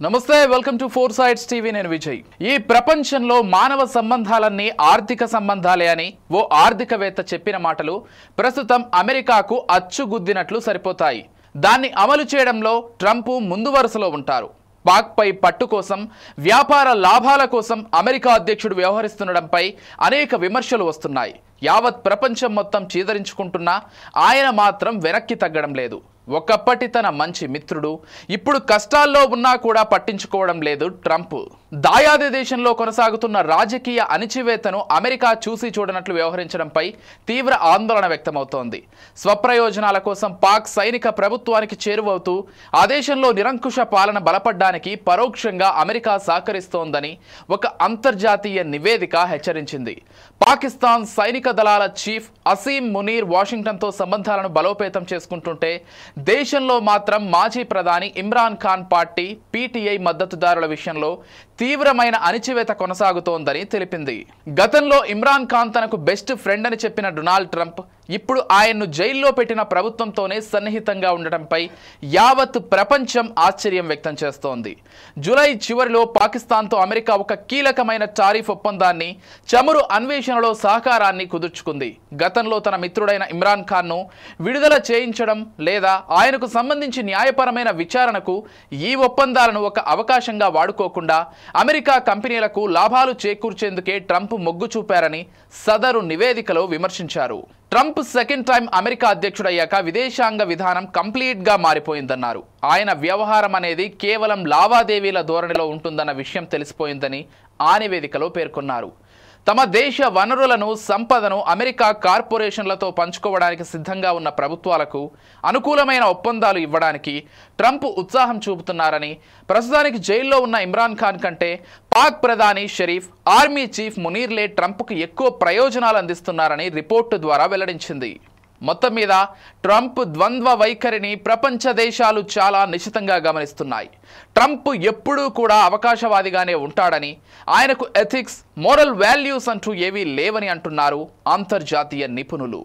నమస్తే welcome to four sides TV నేను విజయ్। ఈ ప్రపంచంలో మానవ సంబంధాలన్నీ ఆర్థిక సంబంధాలే అని ఓ ఆర్థికవేత్త చెప్పిన మాటలు ప్రస్తుతం అమెరికాకు అచ్చుగుద్దినట్లు సరిపోతాయి। దాన్ని అమలు చేయడంలో ట్రంప్ ముందు వరుసలో ఉంటారు। పాక్ పై పట్టు కోసం వ్యాపార లాభాల కోసం అమెరికా అధ్యక్షుడు వ్యవహరిస్తుండడంపై అనేక విమర్శలు వస్తున్నాయి। యావత్ ప్రపంచం మొత్తం చీదరించుకుంటున్నా ఆయన మాత్రం వెనక్కి తగ్గడం లేదు। ఒకప్పటి తన మంచి మిత్రుడు ఇప్పుడు కష్టాల్లో ఉన్నా కూడా పట్టించుకోవడం లేదు ట్రంప్। దాయాది దేశంలో కొనసాగుతున్న రాజకీయ అణిచివేతను అమెరికా చూసి చూడనట్లు వ్యవహరించడంపై తీవ్ర ఆందోళన వ్యక్తమవుతోంది। స్వప్రయోజనాల కోసం పాక్ సైనిక ప్రభుత్వానికి చేరువవుతూ ఆ దేశంలో నిరంకుశ పాలన బలపడ్డానికి పరోక్షంగా అమెరికా సహకరిస్తోందని ఒక అంతర్జాతీయ నివేదిక హెచ్చరించింది। పాకిస్తాన్ సైనిక దళాల చీఫ్ అసీం మునీర్ వాషింగ్టన్తో సంబంధాలను బలోపేతం చేసుకుంటుంటే దేశంలో మాత్రం మాజీ ప్రధాని ఇమ్రాన్ ఖాన్ పార్టీ పీటీఐ మద్దతుదారుల విషయంలో తీవ్రమైన అణిచివేత కొనసాగుతోందని తెలిపింది। గతంలో ఇమ్రాన్ ఖాన్ తనకు బెస్ట్ ఫ్రెండ్ అని చెప్పిన డొనాల్డ్ ట్రంప్ ఇప్పుడు ఆయన్ను జైల్లో పెట్టిన ప్రభుత్వంతోనే సన్నిహితంగా ఉండటంపై యావత్ ప్రపంచం ఆశ్చర్యం వ్యక్తం చేస్తోంది। జూలై చివరిలో పాకిస్తాన్తో అమెరికా ఒక కీలకమైన టారిఫ్ ఒప్పందాన్ని, చమురు అన్వేషణలో సహకారాన్ని కుదుర్చుకుంది। గతంలో తన మిత్రుడైన ఇమ్రాన్ ఖాన్ను విడుదల చేయించడం లేదా ఆయనకు సంబంధించి న్యాయపరమైన విచారణకు ఈ ఒప్పందాలను ఒక అవకాశంగా వాడుకోకుండా అమెరికా కంపెనీలకు లాభాలు చేకూర్చేందుకే ట్రంప్ మొగ్గు చూపారని సదరు నివేదికలో విమర్శించారు। ట్రంప్ సెకండ్ టైం అమెరికా అధ్యక్షుడయ్యాక విదేశాంగ విధానం కంప్లీట్ గా మారిపోయిందన్నారు। ఆయన వ్యవహారం అనేది కేవలం లావాదేవీల ధోరణిలో ఉంటుందన్న విషయం తెలిసిపోయిందని ఆ నివేదికలో పేర్కొన్నారు। తమ దేశ వనరులను, సంపదను అమెరికా కార్పొరేషన్లతో పంచుకోవడానికి సిద్ధంగా ఉన్న ప్రభుత్వాలకు అనుకూలమైన ఒప్పందాలు ఇవ్వడానికి ట్రంప్ ఉత్సాహం చూపుతున్నారని, ప్రస్తుతానికి జైల్లో ఉన్న ఇమ్రాన్ ఖాన్ కంటే పాక్ ప్రధాని షరీఫ్, ఆర్మీ చీఫ్ మునీర్లే ట్రంప్కు ఎక్కువ ప్రయోజనాలు అందిస్తున్నారని రిపోర్టు ద్వారా వెల్లడించింది। మొత్తం మీద ట్రంప్ ద్వంద్వ వైఖరిని ప్రపంచ దేశాలు చాలా నిశితంగా గమనిస్తున్నాయి। ట్రంప్ ఎప్పుడూ కూడా అవకాశవాదిగానే ఉంటాడని, ఆయనకు ఎథిక్స్, మోరల్ వాల్యూస్ అంటూ ఏవీ లేవని అంటున్నారు అంతర్జాతీయ నిపుణులు।